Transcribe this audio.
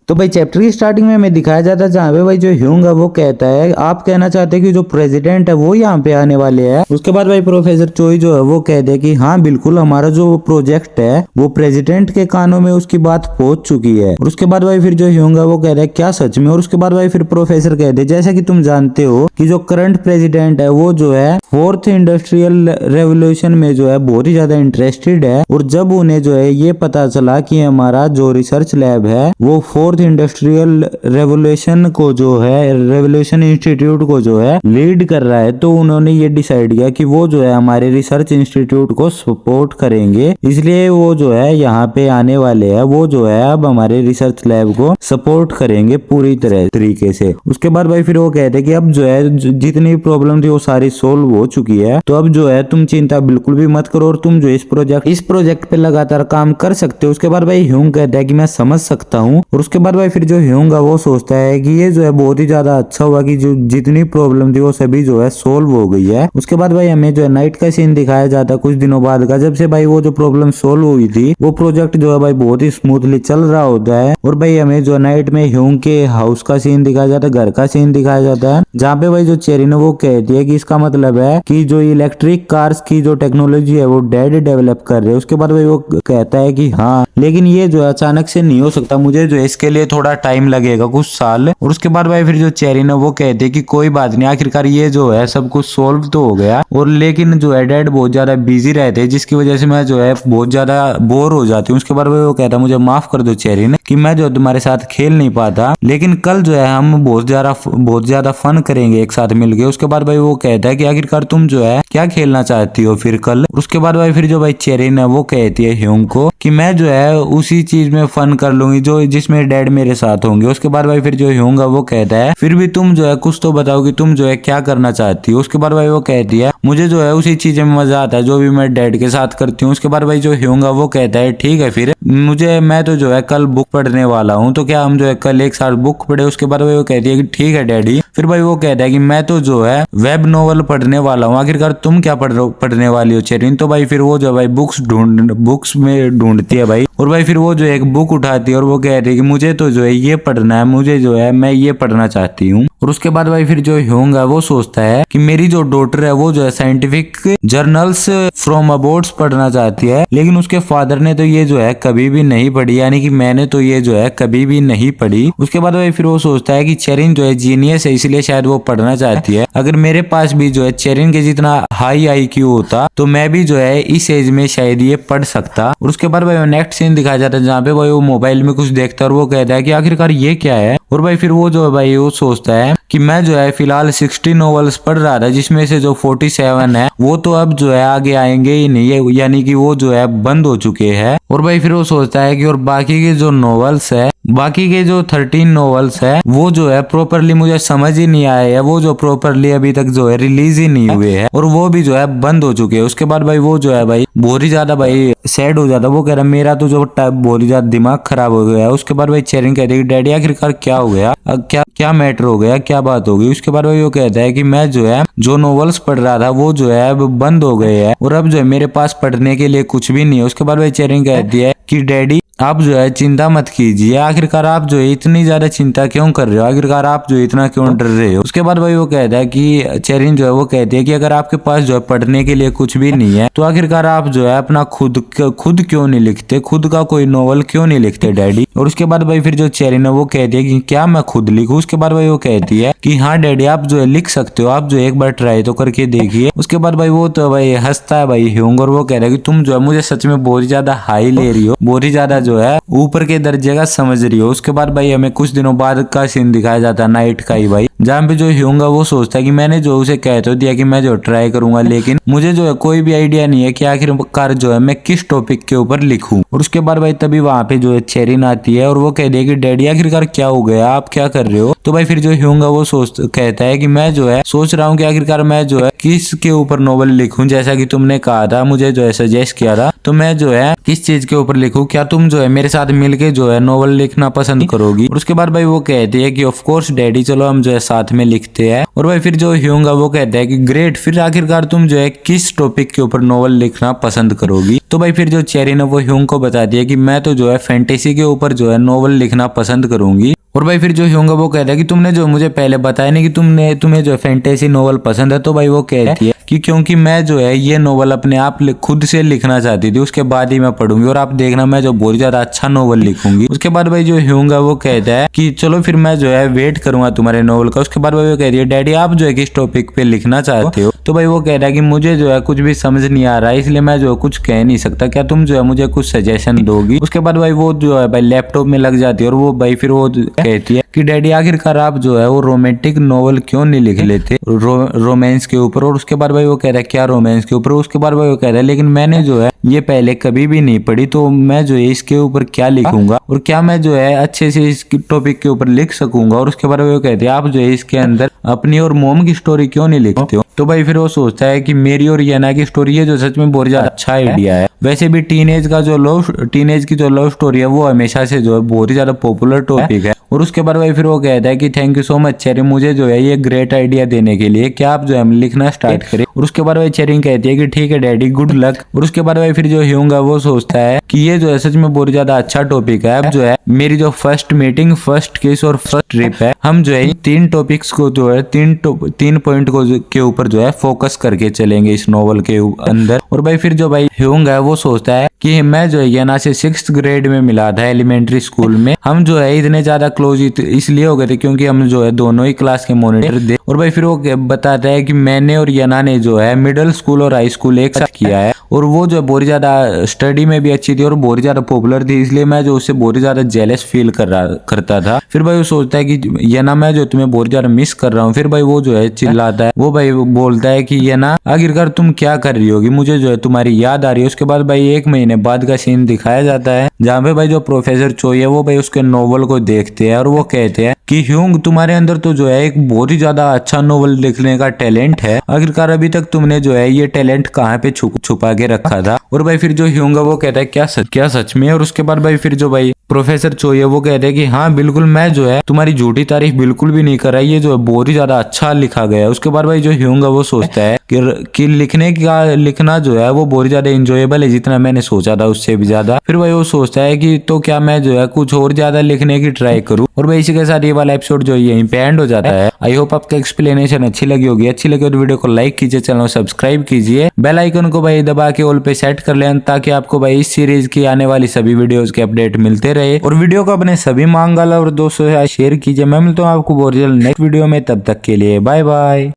तो भाई चैप्टर की स्टार्टिंग में हमें दिखाया जाता है जहाँ पे भाई जो ह्यूंग है वो कहता है आप कहना चाहते हैं कि जो प्रेसिडेंट है वो यहाँ पे आने वाले हैं। उसके बाद भाई प्रोफेसर चोई जो है वो कहते हैं कि हाँ बिल्कुल हमारा जो प्रोजेक्ट है वो प्रेसिडेंट के कानों में उसकी बात पहुंच चुकी है। और उसके बाद भाई फिर जो ह्यूंग है वो कहता है क्या सच में। और उसके बाद भाई फिर प्रोफेसर कहते हैं जैसा कि तुम जानते हो कि जो करंट प्रेसिडेंट है वो जो है फोर्थ इंडस्ट्रियल रेवोल्यूशन में जो है बहुत ही ज्यादा इंटरेस्टेड है। और जब उन्हें जो है ये पता चला कि हमारा जो रिसर्च लैब है वो फोर्थ इंडस्ट्रियल रेवोल्यूशन को जो है रेवोल्यूशन इंस्टीट्यूट को जो है लीड कर रहा है, तो उन्होंने ये डिसाइड किया कि वो जो है हमारे रिसर्च इंस्टीट्यूट को सपोर्ट करेंगे। इसलिए वो जो है यहाँ पे आने वाले हैं, वो जो है अब हमारे रिसर्च लैब को सपोर्ट करेंगे पूरी तरह तरीके से। उसके बाद भाई फिर वो कहते हैं कि अब जो है जितनी प्रॉब्लम थी वो सारी सोल्व हो चुकी है, तो अब जो है तुम चिंता बिल्कुल भी मत करो और तुम जो इस प्रोजेक्ट पे लगातार काम कर सकते हो। उसके बाद भाई ह्यूंग कहता है कि मैं समझ सकता हूँ। और उसके बाद भाई फिर जो ह्यूंग है वो सोचता है कि ये जो है बहुत ही ज्यादा अच्छा हुआ कि जो जितनी प्रॉब्लम थी वो सभी जो है सोल्व हो गई है। उसके बाद भाई हमें जो है नाइट का सीन दिखाया जाता है कुछ दिनों बाद का, जब से भाई वो जो प्रॉब्लम सोल्व हुई थी वो प्रोजेक्ट जो है भाई बहुत ही स्मूथली चल रहा होता है। और भाई हमें जो नाइट में ह्यूंग के हाउस का सीन दिखाया जाता है, घर का सीन दिखाया जाता है, जहाँ पे भाई जो चेरिन है वो कहती है कि इसका मतलब है कि जो इलेक्ट्रिक कार्स की जो टेक्नोलॉजी है वो डैड डेवलप कर रहे हैं। उसके बाद भाई वो कहता है कि हाँ लेकिन ये जो है अचानक से नहीं हो सकता, मुझे जो है इसके लिए थोड़ा टाइम लगेगा, कुछ साल। और उसके बाद भाई फिर जो चेरिन है वो कहती है कि कोई बात नहीं, आखिरकार ये जो है सब कुछ सोल्व तो हो गया। और लेकिन जो है डैड बहुत ज्यादा बिजी रहते हैं जिसकी वजह से मैं जो है बहुत ज्यादा बोर हो जाती हूँ। उसके बाद भाई वो कहता है मुझे माफ कर दो चेरिन कि मैं जो तुम्हारे साथ खेल नहीं पाता, लेकिन कल जो है हम बहुत ज्यादा फन करेंगे एक साथ मिलके। उसके बाद भाई वो कहता है कि आखिरकार तुम जो है क्या खेलना चाहती हो फिर कल। उसके बाद भाई फिर जो भाई चेरिन है वो कहती है ह्यूंग को कि मैं जो है उसी चीज में फन कर लूंगी जो जिसमें डैड मेरे साथ होंगे। उसके बाद भाई फिर जो ह्यूंग है वो कहता है फिर भी तुम जो है कुछ तो बताओ कि तुम जो है क्या करना चाहती हो। उसके बाद भाई वो कहती है मुझे जो है उसी चीज में मजा आता है जो भी मैं डैड के साथ करती हूँ। उसके बाद भाई जो ह्यूंग है वो कहता है ठीक है फिर मैं तो जो है कल बुक पढ़ने वाला हूँ, तो क्या हम जो है कल एक साथ बुक पढ़े। उसके बाद भाई वो कहती है कि ठीक है डैडी। फिर भाई वो कहता है कि मैं तो जो है वेब नोवेल पढ़ने वाला हूँ, आखिरकार तुम क्या पढ़ने वाली हो चेरिन। तो भाई फिर वो जो भाई बुक्स में ढूंढती है भाई। और भाई फिर वो जो एक बुक उठाती है और वो कहती है कि मुझे तो जो है ये पढ़ना है, मुझे जो है मैं ये पढ़ना चाहती हूँ। और उसके बाद भाई फिर जो ह्यूंग है वो सोचता है कि मेरी जो डॉटर है वो जो है साइंटिफिक जर्नल्स फ्रॉम अबोर्ड्स पढ़ना चाहती है, लेकिन उसके फादर ने तो ये जो है कभी भी नहीं पढ़ी, यानी कि मैंने तो ये जो है कभी भी नहीं पढ़ी। उसके बाद भाई फिर वो सोचता है कि चेरिन जो है जीनियस है इसलिए शायद वो पढ़ना चाहती है। अगर मेरे पास भी जो है चेरिन के जितना हाई IQ होता तो मैं भी जो है इस एज में शायद ये पढ़ सकता। और उसके बाद भाई नेक्स्ट सीन दिखाया जाता है जहाँ पे भाई वो मोबाइल में कुछ देखता है और वो कहता है कि आखिरकार ये क्या है। और भाई फिर वो जो है भाई वो सोचता है कि मैं जो है फिलहाल 60 नॉवेल्स पढ़ रहा था जिसमें से जो 47 है वो तो अब जो है आगे आएंगे ही नहीं, यानी कि वो जो है बंद हो चुके हैं। और भाई फिर वो सोचता है कि और बाकी के जो नॉवेल्स है, बाकी के जो 13 नॉवेल्स है वो जो है प्रॉपरली मुझे समझ ही नहीं आए है, वो जो प्रॉपरली अभी तक जो है रिलीज ही नहीं हुए हैं और वो भी जो है बंद हो चुके हैं। उसके बाद भाई वो जो है भाई बहुत ही ज्यादा भाई सैड हो जाता है। वो कह रहा है मेरा तो जो बहुत ही ज्यादा दिमाग खराब हो गया है। उसके बाद भाई चेरिन कहती है कि डैडी आखिरकार क्या हो गया, क्या मैटर हो गया, क्या बात हो गई। उसके बाद भाई वो कहता है कि मैं जो है जो नॉवेल्स पढ़ रहा था वो जो है अब बंद हो गए हैं और अब जो है मेरे पास पढ़ने के लिए कुछ भी नहीं है। उसके बाद भाई चेरिन कहती है कि डैडी आप जो है चिंता मत कीजिए, आखिरकार आप जो है इतनी ज्यादा चिंता क्यों कर रहे हो, आखिरकार आप जो इतना क्यों डर रहे हो। उसके बाद भाई वो कहता है कि चेरिन जो है वो कहती है कि अगर आपके पास जो है पढ़ने के लिए कुछ भी नहीं है तो आखिरकार आप जो है अपना खुद क्यों नहीं लिखते, खुद का कोई नॉवल क्यों नहीं लिखते डैडी। और उसके बाद भाई फिर जो चेरिन है वो कहती है कि क्या मैं खुद लिखूं। उसके बाद भाई वो कहती है कि हाँ डैडी आप जो है लिख सकते हो, आप जो एक बार ट्राई तो करके देखिए। उसके बाद भाई वो तो भाई हंसता है भाई ह्यूंग और वो कह रहा है कि तुम जो है मुझे सच में बहुत ही ज्यादा हाई ले रही हो, बहुत ही ज्यादा जो है ऊपर के दर्जे का समझ रही हो। उसके बाद भाई हमें कुछ दिनों बाद का सीन दिखाया जाता है नाइट का ही भाई, जहाँ पे जो ह्यूंग है वो सोचता है कि मैंने जो उसे कह तो दिया कि मैं जो ट्राई करूंगा, लेकिन मुझे जो है कोई भी आइडिया नहीं है कि आखिरकार जो है मैं किस टॉपिक के ऊपर लिखूं। और उसके बाद भाई तभी वहां पे जो है चेरिन आती है और वो कह दिया कि डैडी आखिरकार क्या हो गया, आप क्या कर रहे हो। तो भाई फिर जो ह्यूंग है वो कहता है कि मैं जो है सोच रहा हूँ कि आखिरकार मैं जो है किस के ऊपर नॉवल लिखूं, जैसा कि तुमने कहा था, मुझे जो है सजेस्ट किया था, तो मैं जो है किस चीज के ऊपर लिखूं, क्या तुम जो है मेरे साथ मिलके जो है नॉवल लिखना पसंद करोगी। और उसके बाद भाई वो कहती है कि ऑफ कोर्स डैडी, चलो हम जो है साथ में लिखते हैं। और भाई फिर जो ह्यूंग वो कहता है कि ग्रेट, फिर आखिरकार तुम जो है किस टॉपिक के ऊपर नॉवल लिखना पसंद करोगी। तो भाई फिर जो चेरी ने वो ह्यूंग को बताती है कि मैं तो जो है फैंटेसी के ऊपर जो है नॉवल लिखना पसंद करूंगी। और भाई फिर जो ह्यूंग वो कहता है कि तुमने जो मुझे पहले बताया नहीं कि तुम्हें जो फैंटेसी नॉवल पसंद है। तो भाई वो कहती है कि क्योंकि मैं जो है ये नॉवल अपने आप खुद से लिखना चाहती थी, उसके बाद ही मैं पढ़ूंगी और आप देखना मैं जो बहुत ज्यादा अच्छा नॉवल लिखूंगी। उसके बाद भाई जो ह्यूंग वो कहता है कि चलो फिर मैं जो है वेट करूंगा तुम्हारे नॉवल का। उसके बाद भाई वो कहती है डैडी आप जो है किस टॉपिक पे लिखना चाहते हो। तो भाई वो कह रहा है कि मुझे जो है कुछ भी समझ नहीं आ रहा है, इसलिए मैं जो है कुछ कह नहीं सकता, क्या तुम जो है मुझे कुछ सजेशन दोगी। उसके बाद भाई वो जो है भाई लैपटॉप में लग जाती है और वो भाई फिर वो कहती है कि डैडी आखिरकार आप जो है वो रोमांटिक नॉवल क्यों नहीं लिख लेते रोमांस के ऊपर। और उसके बाद भाई वो कह रहा है क्या रोमांस के ऊपर। उसके बाद भाई वो कह रहा है लेकिन मैंने जो है ये पहले कभी भी नहीं पढ़ी, तो मैं जो है इसके ऊपर क्या लिखूंगा और क्या मैं जो है अच्छे से इस टॉपिक के ऊपर लिख सकूंगा। और उसके बाद वो कहते हैं आप जो है इसके अंदर अपनी और मोम की स्टोरी क्यों नहीं लिखते हो। तो भाई फिर वो सोचता है कि मेरी और येना की स्टोरी है जो सच में बहुत ज्यादा अच्छा आइडिया है। वैसे भी टीनेज की जो लव स्टोरी है वो हमेशा से जो है बहुत ही ज्यादा पॉपुलर टॉपिक है। और उसके बाद भाई फिर वो कहता है कि thank you so much cherry मुझे जो है ये ग्रेट आइडिया देने के लिए, क्या आप जो है लिखना स्टार्ट करें। और उसके बाद भाई चेरी कहती है कि ठीक है डैडी गुड लक। और उसके बाद भाई फिर जो ह्यूंग वो सोचता है कि ये जो है सच में बहुत ज्यादा अच्छा टॉपिक है। अब जो है मेरी जो फर्स्ट मीटिंग, फर्स्ट केस और फर्स्ट ट्रिप है, हम जो है तीन टॉपिक्स को जो है तीन पॉइंट को के ऊपर जो है फोकस करके चलेंगे इस नॉवल के अंदर। और भाई फिर जो भाई ह्यूंग है वो सोचता है कि मैं जो है येना से 6th ग्रेड में मिला था एलिमेंट्री स्कूल में। हम जो है इतने ज्यादा क्लोज इसलिए हो गए थे क्योंकि हम जो है दोनों ही क्लास के मॉनिटर थे। और भाई फिर वो बताता है कि मैंने और येना ने जो है मिडिल स्कूल और हाई स्कूल एक साथ किया है और वो जो बहुत ज्यादा स्टडी में भी अच्छी थी और बहुत ज्यादा पॉपुलर थी, इसलिए मैं जो उससे बहुत ज्यादा जेलस फील करता था। फिर भाई वो सोचता है कि येना मैं जो तुम्हें बहुत ज्यादा मिस कर रहा हूँ। फिर भाई वो जो है चिल्लाता है, वो भाई बोलता है कि येना आखिरकार तुम क्या कर रही होगी, मुझे जो है तुम्हारी याद आ रही है। उसके बाद भाई 1 महीने बाद का सीन दिखाया जाता है जहाँ पे भाई जो प्रोफेसर चोई है वो भाई उसके नॉवल को देखते हैं और वो कहते हैं कि ह्यूंग तुम्हारे अंदर तो जो है एक बहुत ही ज्यादा अच्छा नॉवल लिखने का टैलेंट है, आखिरकार अभी तक तुमने जो है ये टैलेंट कहाँ पे छुपा के रखा था। और भाई फिर जो ह्यूंग वो कहता है क्या सच में। और उसके बाद भाई फिर जो भाई प्रोफेसर चोई है वो कहते हैं कि हाँ बिल्कुल, मैं जो है तुम्हारी झूठी तारीफ बिल्कुल भी नहीं कर रहा, ये जो है बहुत ही ज्यादा अच्छा लिखा गया है। उसके बाद भाई जो ह्यूंग वो सोचता है कि लिखना जो है वो बहुत ज्यादा इंजॉयबल है, जितना मैंने सोचा था उससे भी ज्यादा। फिर भाई वो सोचता है कि तो क्या मैं जो है कुछ और ज्यादा लिखने की ट्राई करूँ। और भाई इसी के साथ ये वाला एपिसोड जो है यहीं पे एंड हो जाता है। आई होप आपका एक्सप्लेनेशन अच्छी लगी होगी। अच्छी लगी तो वीडियो को लाइक कीजिए, चैनल को सब्सक्राइब कीजिए, बेल आइकन को भाई दबा के ऑल पे सेट कर लें ताकि आपको भाई इस सीरीज की आने वाली सभी वीडियोस के अपडेट मिलते रहे। और वीडियो को अपने सभी मांगल और दोस्तों से शेयर कीजिए। मैं मिलता हूँ आपको बहुत जल्द नेक्स्ट वीडियो में, तब तक के लिए बाय बाय।